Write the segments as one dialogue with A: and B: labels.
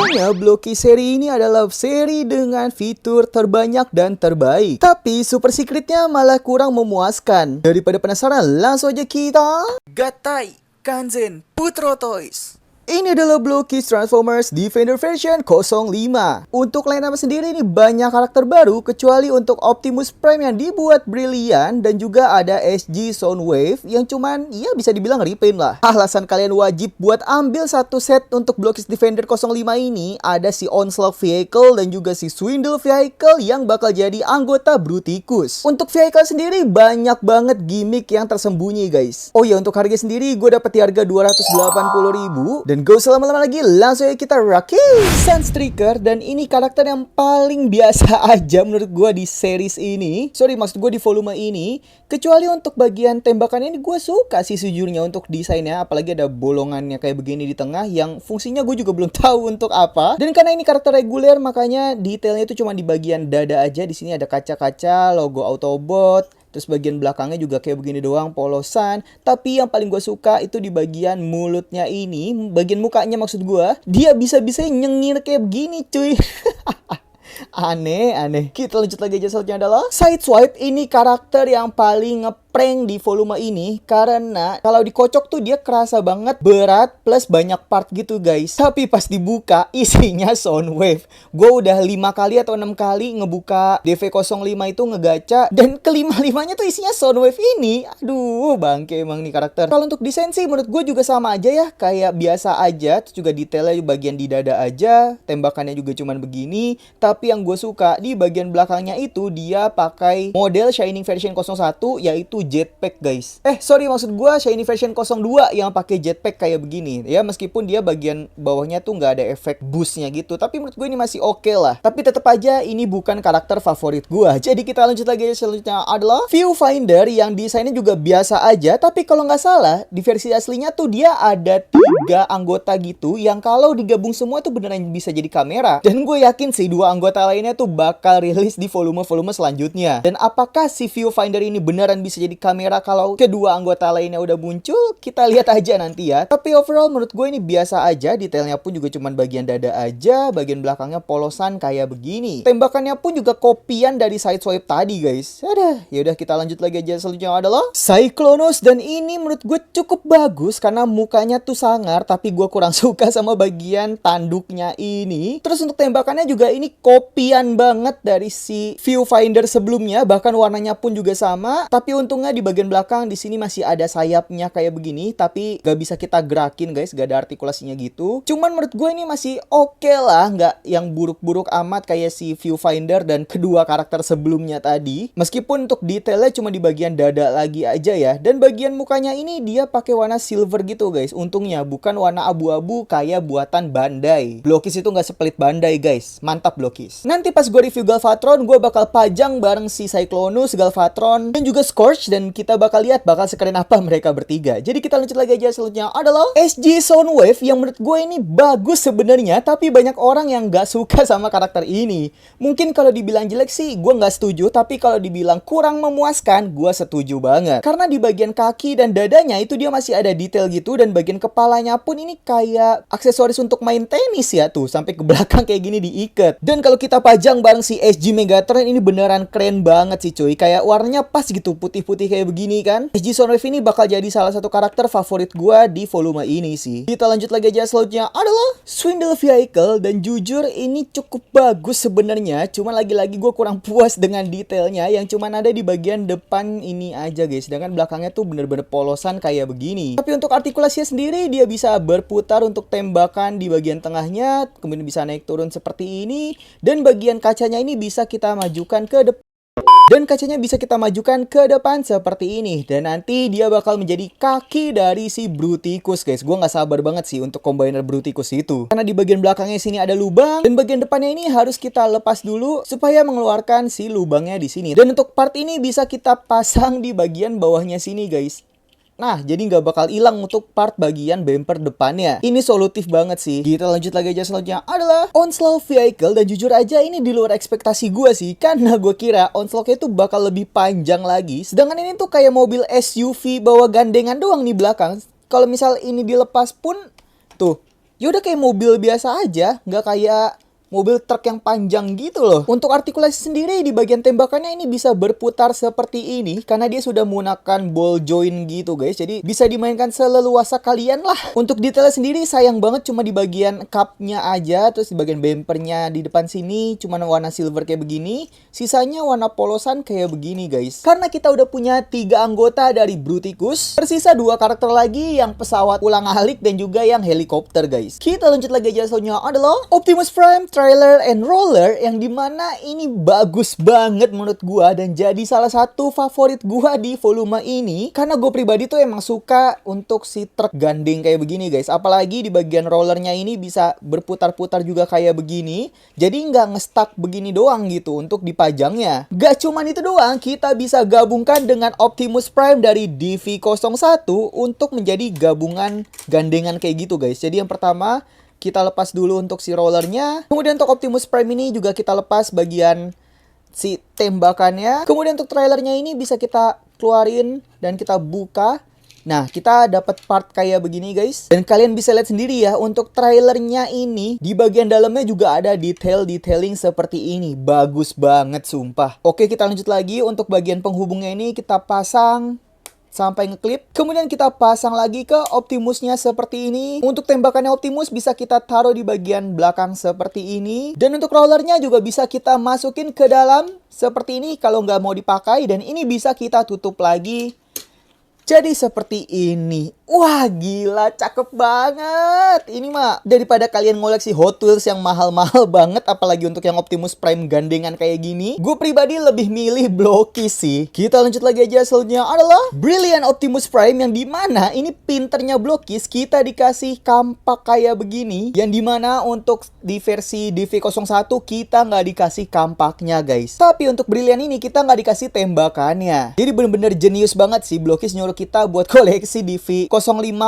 A: Sejujurnya, Blocky seri ini adalah seri dengan fitur terbanyak dan terbaik. Tapi super secretnya malah kurang memuaskan. Daripada penasaran, langsung aja kita gatai Kanzen Putro Toys. Ini adalah Blocky Transformers Defender version 05. Untuk line up sendiri ini banyak karakter baru kecuali untuk Optimus Prime yang dibuat brilian dan juga ada SG Soundwave yang cuman ya bisa dibilang repaint lah. Alasan kalian wajib buat ambil satu set untuk Blocky Defender 05 ini ada si Onslaught Vehicle dan juga si Swindle Vehicle yang bakal jadi anggota Bruticus. Untuk vehicle sendiri banyak banget gimmick yang tersembunyi guys. Oh ya, untuk harga sendiri gue dapat di harga 280.000 dan gak usah lama-lama lagi, langsung aja kita rakit Sunstreaker. Dan ini karakter yang paling biasa aja menurut gue di series ini. Sorry, maksud gue di volume ini. Kecuali untuk bagian tembakan ini gue suka sih sejujurnya untuk desainnya. Apalagi ada bolongannya kayak begini di tengah yang fungsinya gue juga belum tahu untuk apa. Dan karena ini karakter reguler makanya detailnya itu cuma di bagian dada aja. Di sini ada kaca-kaca, logo Autobot. Terus bagian belakangnya juga kayak begini doang, polosan. Tapi yang paling gue suka itu di bagian mulutnya ini, bagian mukanya maksud gue, dia bisa-bisa nyengir kayak begini cuy. Aneh. Kita lanjut lagi aja, selanjutnya adalah Sideswipe. Ini karakter yang paling ngeprank di volume ini karena kalau dikocok tuh dia kerasa banget berat plus banyak part gitu guys. Tapi pas dibuka isinya Soundwave. Gue udah 5 kali atau 6 kali ngebuka DV05 itu ngegaca dan kelima-limanya tuh isinya Soundwave ini. Aduh, bangke emang nih karakter. Kalau untuk desain sih menurut gue juga sama aja ya, kayak biasa aja. Terus juga detailnya bagian di dada aja, tembakannya juga cuman begini. Tapi yang gue suka di bagian belakangnya itu dia pakai model Shining version 01 yaitu jetpack guys. Sorry, maksud gue Shining version 02 yang pakai jetpack kayak begini. Ya meskipun dia bagian bawahnya tuh nggak ada efek boostnya gitu, tapi menurut gue ini masih oke lah. Tapi tetap aja ini bukan karakter favorit gue. Jadi kita lanjut lagi, selanjutnya adalah Viewfinder yang desainnya juga biasa aja. Tapi kalau nggak salah di versi aslinya tuh dia ada 3 anggota gitu yang kalau digabung semua tuh beneran bisa jadi kamera. Dan gue yakin sih 2 anggota lainnya tuh bakal rilis di volume-volume selanjutnya. Dan apakah si Viewfinder ini beneran bisa jadi kamera kalau kedua anggota lainnya udah muncul? Kita lihat aja nanti ya. Tapi overall menurut gue ini biasa aja. Detailnya pun juga cuman bagian dada aja. Bagian belakangnya polosan kayak begini. Tembakannya pun juga kopian dari Sideswipe tadi guys. Yaudah kita lanjut lagi aja, selanjutnya adalah Cyclonus. Dan ini menurut gue cukup bagus karena mukanya tuh sangar. Tapi gue kurang suka sama bagian tanduknya ini. Terus untuk tembakannya juga ini kopian banget dari si Viewfinder sebelumnya, bahkan warnanya pun juga sama. Tapi untungnya di bagian belakang di sini masih ada sayapnya kayak begini, tapi gak bisa kita gerakin guys, gak ada artikulasinya gitu. Cuman menurut gue ini masih oke lah, gak yang buruk-buruk amat kayak si Viewfinder dan kedua karakter sebelumnya tadi. Meskipun untuk detailnya cuma di bagian dada lagi aja ya. Dan bagian mukanya ini dia pakai warna silver gitu guys. Untungnya bukan warna abu-abu kayak buatan Bandai. Blockis itu gak sepelit Bandai guys. Mantap Blockis. Nanti pas gue review Galvatron, gue bakal pajang bareng si Cyclonus, Galvatron, dan juga Scorch. Dan kita bakal lihat bakal sekeren apa mereka bertiga. Jadi kita lanjut lagi aja, selanjutnya adalah SG Soundwave yang menurut gue ini bagus sebenarnya, tapi banyak orang yang gak suka sama karakter ini. Mungkin kalau dibilang jelek sih gue gak setuju, tapi kalau dibilang kurang memuaskan, gue setuju banget. Karena di bagian kaki dan dadanya itu dia masih ada detail gitu, dan bagian kepalanya pun ini kayak aksesoris untuk main tenis ya tuh, sampai ke belakang kayak gini diikat. Dan kalau kita pajang bareng si SG Megatron ini beneran keren banget sih cuy. Kayak warnanya pas gitu, putih-putih kayak begini kan. SG Soundwave ini bakal jadi salah satu karakter favorit gue di volume ini sih. Kita lanjut lagi aja, selanjutnya adalah Swindle Vehicle. Dan jujur ini cukup bagus sebenarnya. Cuman lagi-lagi gue kurang puas dengan detailnya yang cuman ada di bagian depan ini aja guys. Sedangkan belakangnya tuh bener-bener polosan kayak begini. Tapi untuk artikulasinya sendiri dia bisa berputar untuk tembakan di bagian tengahnya. Kemudian bisa naik turun seperti ini. Dan bagian kacanya ini bisa kita majukan ke depan. Dan kacanya bisa kita majukan ke depan seperti ini. Dan nanti dia bakal menjadi kaki dari si Bruticus guys. Gue gak sabar banget sih untuk combiner Bruticus itu. Karena di bagian belakangnya sini ada lubang. Dan bagian depannya ini harus kita lepas dulu supaya mengeluarkan si lubangnya di sini. Dan untuk part ini bisa kita pasang di bagian bawahnya sini guys. Nah, jadi nggak bakal hilang untuk part bagian bumper depannya. Ini solutif banget sih. Kita lanjut lagi aja, selanjutnya adalah Onslaught Vehicle. Dan jujur aja ini di luar ekspektasi gue sih. Karena gue kira Onslaught itu bakal lebih panjang lagi. Sedangkan ini tuh kayak mobil SUV bawa gandengan doang nih belakang. Kalau misal ini dilepas pun, tuh ya udah kayak mobil biasa aja, nggak kayak mobil truk yang panjang gitu loh. Untuk artikulasi sendiri di bagian tembakannya ini bisa berputar seperti ini karena dia sudah menggunakan ball joint gitu guys. Jadi bisa dimainkan seleluasa kalian lah. Untuk detailnya sendiri sayang banget cuma di bagian cupnya aja. Terus di bagian bumpernya di depan sini cuma warna silver kayak begini. Sisanya warna polosan kayak begini guys. Karena kita udah punya 3 anggota dari Bruticus, tersisa 2 karakter lagi yang pesawat ulang-alik dan juga yang helikopter guys. Kita lanjut lagi aja, selanjutnya adalah Optimus Prime Trailer and Roller, yang dimana ini bagus banget menurut gua dan jadi salah satu favorit gua di volume ini karena gue pribadi tuh emang suka untuk si truk gandeng kayak begini guys. Apalagi di bagian rollernya ini bisa berputar-putar juga kayak begini, jadi nggak ngestak begini doang gitu untuk dipajangnya. Gak cuman itu doang, kita bisa gabungkan dengan Optimus Prime dari DV01 untuk menjadi gabungan gandengan kayak gitu guys. Jadi yang pertama kita lepas dulu untuk si rollernya. Kemudian untuk Optimus Prime ini juga kita lepas bagian si tembakannya. Kemudian untuk trailernya ini bisa kita keluarin dan kita buka. Nah, kita dapat part kayak begini guys. Dan kalian bisa lihat sendiri ya, untuk trailernya ini di bagian dalamnya juga ada detailing seperti ini. Bagus banget sumpah. Oke, kita lanjut lagi. Untuk bagian penghubungnya ini kita pasang sampai ngeklip. Kemudian kita pasang lagi ke Optimusnya seperti ini. Untuk tembakannya Optimus bisa kita taruh di bagian belakang seperti ini. Dan untuk rollernya juga bisa kita masukin ke dalam seperti ini kalau nggak mau dipakai. Dan ini bisa kita tutup lagi jadi seperti ini. Wah gila, cakep banget. Ini mah daripada kalian ngoleksi Hot Wheels yang mahal-mahal banget, apalagi untuk yang Optimus Prime gandengan kayak gini, gue pribadi lebih milih Blocky sih. Kita lanjut lagi aja, selanjutnya adalah Brilliant Optimus Prime, yang dimana ini pinternya Blocky, kita dikasih kampak kayak begini, yang dimana untuk di versi DV01 kita nggak dikasih kampaknya guys. Tapi untuk Brilliant ini kita nggak dikasih tembakannya. Jadi bener-bener jenius banget sih Blocky nyuruh kita buat koleksi DV05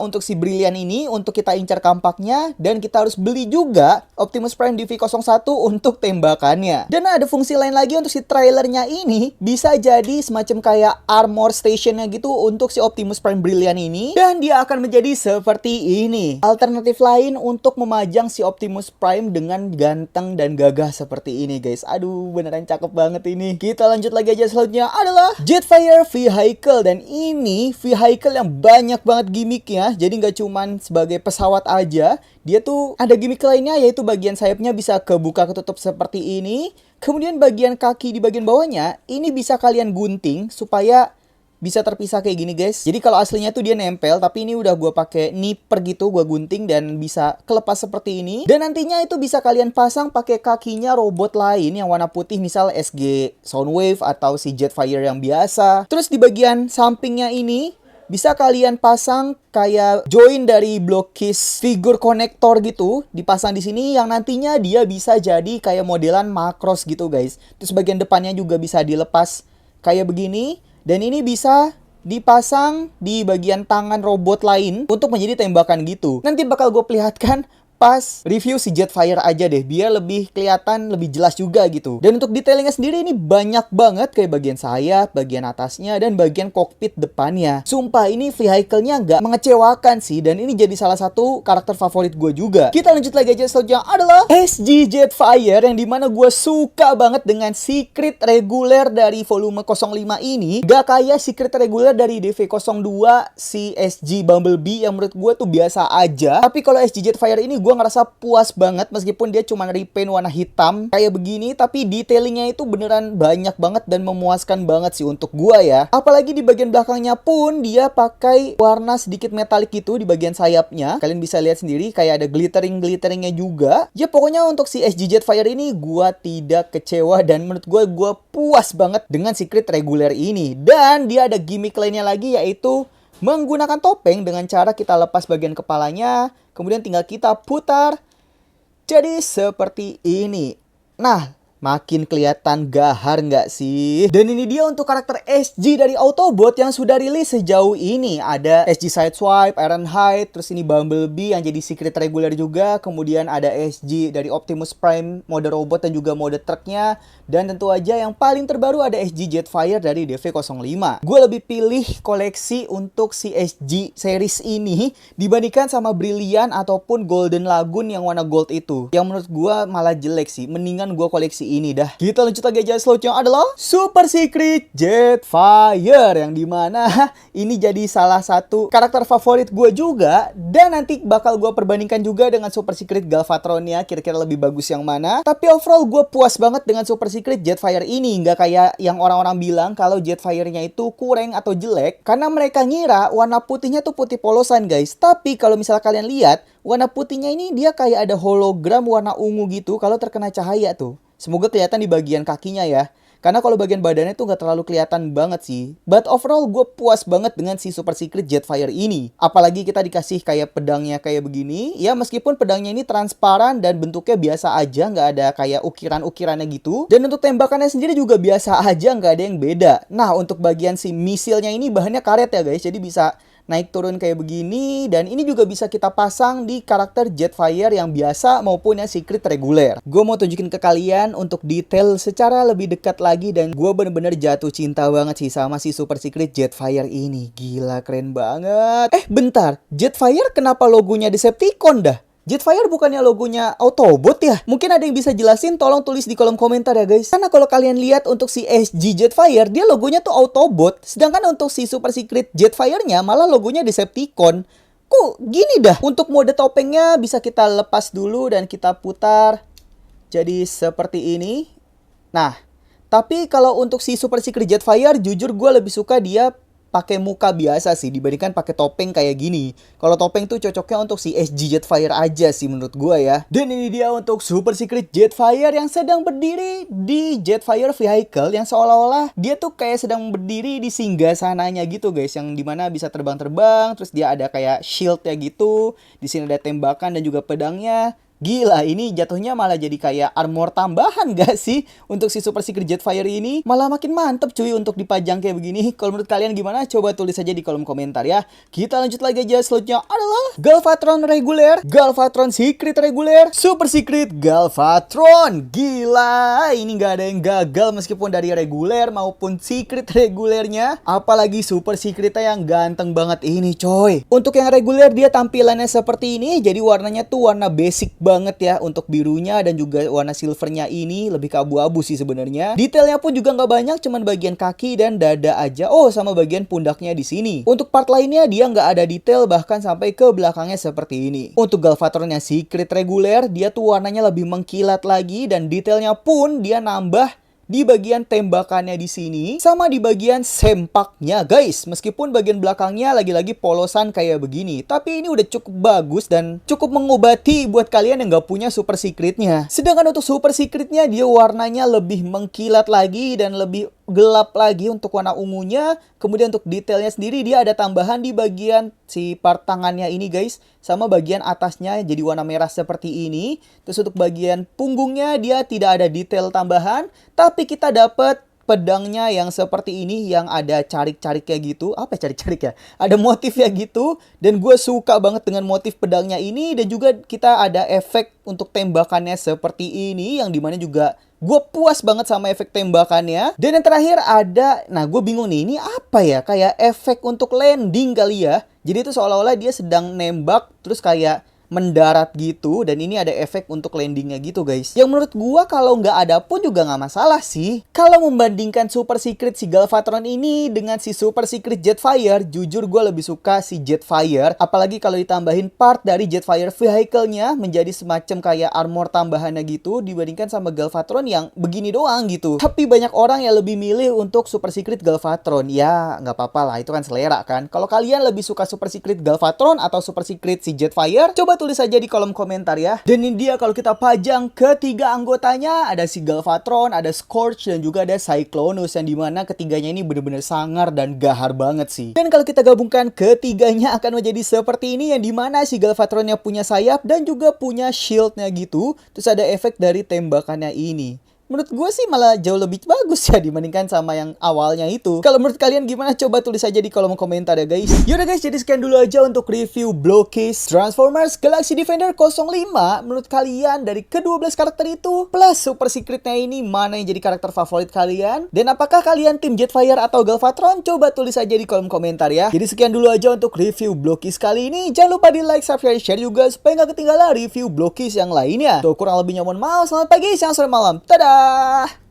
A: untuk si Brilliant ini untuk kita incar kampaknya, dan kita harus beli juga Optimus Prime DV01 untuk tembakannya. Dan ada fungsi lain lagi untuk si trailernya ini, bisa jadi semacam kayak armor stationnya gitu untuk si Optimus Prime Brilliant ini, dan dia akan menjadi seperti ini. Alternatif lain untuk memajang si Optimus Prime dengan ganteng dan gagah seperti ini guys. Aduh beneran cakep banget ini. Kita lanjut lagi aja, selanjutnya adalah Jetfire Vehicle, dan ini vehicle yang banyak banget gimmicknya. Jadi nggak cuman sebagai pesawat aja, dia tuh ada gimmick lainnya, yaitu bagian sayapnya bisa kebuka ketutup seperti ini. Kemudian bagian kaki di bagian bawahnya ini bisa kalian gunting supaya bisa terpisah kayak gini guys. Jadi kalau aslinya tuh dia nempel, tapi ini udah gue pakai nipper gitu, gue gunting dan bisa kelepas seperti ini. Dan nantinya itu bisa kalian pasang pakai kakinya robot lain yang warna putih, misal SG Soundwave atau si Jetfire yang biasa. Terus di bagian sampingnya ini bisa kalian pasang kayak join dari Blockis figur konektor gitu, dipasang di sini yang nantinya dia bisa jadi kayak modelan Macross gitu guys. Terus bagian depannya juga bisa dilepas kayak begini. Dan ini bisa dipasang di bagian tangan robot lain untuk menjadi tembakan gitu. Nanti bakal gue perlihatkan pas review si Jetfire aja deh, biar lebih kelihatan, lebih jelas juga gitu. Dan untuk detailingnya sendiri ini banyak banget, kayak bagian sayap, bagian atasnya, dan bagian kokpit depannya. Sumpah ini vehicle-nya nggak mengecewakan sih, dan ini jadi salah satu karakter favorit gue juga. Kita lanjut lagi aja, selanjutnya adalah SG Jetfire, yang dimana gue suka banget dengan secret reguler dari volume 05 ini. Gak kayak secret reguler dari DV02 si SG Bumblebee yang menurut gue tuh biasa aja. Tapi kalau SG Jetfire ini gue ngerasa puas banget, meskipun dia cuma repaint warna hitam kayak begini, tapi detailingnya itu beneran banyak banget dan memuaskan banget sih untuk gue ya. Apalagi di bagian belakangnya pun dia pakai warna sedikit metalik gitu di bagian sayapnya. Kalian bisa lihat sendiri kayak ada glittering-glitteringnya juga. Ya pokoknya untuk si SG Jetfire ini gue tidak kecewa, dan menurut gue puas banget dengan secret reguler ini. Dan dia ada gimmick lainnya lagi, yaitu menggunakan topeng dengan cara kita lepas bagian kepalanya, kemudian tinggal kita putar jadi seperti ini. Nah, Makin kelihatan gahar nggak sih? Dan ini dia untuk karakter SG dari Autobot yang sudah rilis sejauh ini. Ada SG Sideswipe, Ironhide, terus ini Bumblebee yang jadi secret reguler juga. Kemudian ada SG dari Optimus Prime, mode robot dan juga mode truknya. Dan tentu aja yang paling terbaru ada SG Jetfire dari DV05. Gue lebih pilih koleksi untuk si SG series ini dibandingkan sama Brilliant ataupun Golden Lagoon yang warna gold itu. Yang menurut gue malah jelek sih. Mendingan gue koleksi ini dah. Kita lanjut lagi aja, slotnya adalah Super Secret Jetfire, yang dimana ini jadi salah satu karakter favorit gue juga, dan nanti bakal gue perbandingkan juga dengan Super Secret Galvatronnya, kira-kira lebih bagus yang mana. Tapi overall gue puas banget dengan Super Secret Jetfire ini, nggak kayak yang orang-orang bilang kalau Jetfire-nya itu kurang atau jelek, karena mereka ngira warna putihnya tuh putih polosan guys. Tapi kalau misalnya kalian lihat, warna putihnya ini dia kayak ada hologram warna ungu gitu kalau terkena cahaya tuh. Semoga kelihatan di bagian kakinya ya. Karena kalau bagian badannya tuh nggak terlalu kelihatan banget sih. But overall gue puas banget dengan si Super Secret Jetfire ini. Apalagi kita dikasih kayak pedangnya kayak begini. Ya meskipun pedangnya ini transparan dan bentuknya biasa aja. Nggak ada kayak ukiran-ukirannya gitu. Dan untuk tembakannya sendiri juga biasa aja. Nggak ada yang beda. Nah untuk bagian si misilnya ini bahannya karet ya guys. Jadi bisa naik turun kayak begini, dan ini juga bisa kita pasang di karakter Jetfire yang biasa maupun yang secret reguler. Gue mau tunjukin ke kalian untuk detail secara lebih dekat lagi, dan gue bener-bener jatuh cinta banget sih sama si Super Secret Jetfire ini. Gila keren banget. Bentar, Jetfire kenapa logonya Decepticon dah? Jetfire bukannya logonya Autobot ya? Mungkin ada yang bisa jelasin, tolong tulis di kolom komentar ya guys. Karena kalau kalian lihat untuk si SG Jetfire, dia logonya tuh Autobot. Sedangkan untuk si Super Secret Jetfire-nya malah logonya Decepticon. Kok gini dah? Untuk mode topengnya bisa kita lepas dulu dan kita putar. Jadi seperti ini. Nah, tapi kalau untuk si Super Secret Jetfire, jujur gue lebih suka dia pakai muka biasa sih dibandingkan pakai topeng kayak gini. Kalau topeng tuh cocoknya untuk si SG Jetfire aja sih menurut gua ya. Dan ini dia untuk Super Secret Jetfire yang sedang berdiri di Jetfire Vehicle, yang seolah-olah dia tuh kayak sedang berdiri di singgasananya gitu guys, yang dimana bisa terbang-terbang, terus dia ada kayak shieldnya gitu. Di sini ada tembakan dan juga pedangnya. Gila, ini jatuhnya malah jadi kayak armor tambahan gak sih untuk si Super Secret Jetfire ini? Malah makin mantep cuy untuk dipajang kayak begini. Kalau menurut kalian gimana? Coba tulis aja di kolom komentar ya. Kita lanjut lagi aja, slotnya adalah Galvatron reguler, Galvatron Secret reguler, Super Secret Galvatron. Gila, ini gak ada yang gagal meskipun dari reguler maupun Secret regulernya. Apalagi Super Secretnya yang ganteng banget ini coy. Untuk yang reguler dia tampilannya seperti ini, jadi warnanya tuh warna basic banget ya untuk birunya, dan juga warna silvernya ini lebih ke abu-abu sih sebenarnya. Detailnya pun juga nggak banyak, cuman bagian kaki dan dada aja. Oh, sama bagian pundaknya di sini. Untuk part lainnya dia nggak ada detail, bahkan sampai ke belakangnya seperti ini. Untuk Galvatronnya Secret reguler, dia tuh warnanya lebih mengkilat lagi, dan detailnya pun dia nambah di bagian tembakannya di sini sama di bagian sempaknya guys. Meskipun bagian belakangnya lagi-lagi polosan kayak begini, tapi ini udah cukup bagus dan cukup mengobati buat kalian yang gak punya Super Secretnya. Sedangkan untuk Super Secretnya dia warnanya lebih mengkilat lagi dan lebih gelap lagi untuk warna ungunya. Kemudian untuk detailnya sendiri dia ada tambahan di bagian si part tangannya ini guys, sama bagian atasnya jadi warna merah seperti ini. Terus untuk bagian punggungnya dia tidak ada detail tambahan, tapi kita dapat pedangnya yang seperti ini yang ada carik-cariknya gitu. Apa carik-carik ya? Ada motifnya gitu. Dan gue suka banget dengan motif pedangnya ini. Dan juga kita ada efek untuk tembakannya seperti ini, yang dimana juga gue puas banget sama efek tembakannya. Dan yang terakhir ada, nah gue bingung nih, ini apa ya? Kayak efek untuk landing kali ya. Jadi itu seolah-olah dia sedang nembak terus kayak mendarat gitu, dan ini ada efek untuk landingnya gitu guys. Yang menurut gua kalau nggak ada pun juga nggak masalah sih. Kalau membandingkan Super Secret si Galvatron ini dengan si Super Secret Jetfire, jujur gua lebih suka si Jetfire. Apalagi kalau ditambahin part dari Jetfire Vehicle-nya menjadi semacam kayak armor tambahannya gitu, dibandingkan sama Galvatron yang begini doang gitu. Tapi banyak orang yang lebih milih untuk Super Secret Galvatron. Ya nggak apa-apa lah, itu kan selera kan. Kalau kalian lebih suka Super Secret Galvatron atau Super Secret si Jetfire, coba tulis aja di kolom komentar ya. Dan ini dia kalau kita pajang ketiga anggotanya, ada si Galvatron, ada Scorch, dan juga ada Cyclonus, yang dimana ketiganya ini bener-bener sangar dan gahar banget sih. Dan kalau kita gabungkan ketiganya akan menjadi seperti ini, yang dimana si Galvatronnya punya sayap dan juga punya shieldnya gitu. Terus ada efek dari tembakannya ini. Menurut gue sih malah jauh lebih bagus ya dibandingkan sama yang awalnya itu. Kalau menurut kalian gimana? Coba tulis aja di kolom komentar ya guys. Yaudah guys, jadi sekian dulu aja untuk review Blockis Transformers Galaxy Defender 05. Menurut kalian dari ke-12 karakter itu plus Super Secretnya ini mana yang jadi karakter favorit kalian? Dan apakah kalian tim Jetfire atau Galvatron? Coba tulis aja di kolom komentar ya. Jadi sekian dulu aja untuk review Blockis kali ini. Jangan lupa di like, subscribe, share juga supaya nggak ketinggalan review Blockis yang lainnya. Tuh kurang lebihnya mohon maaf. Selamat pagi, siang, sore, malam. Dadah!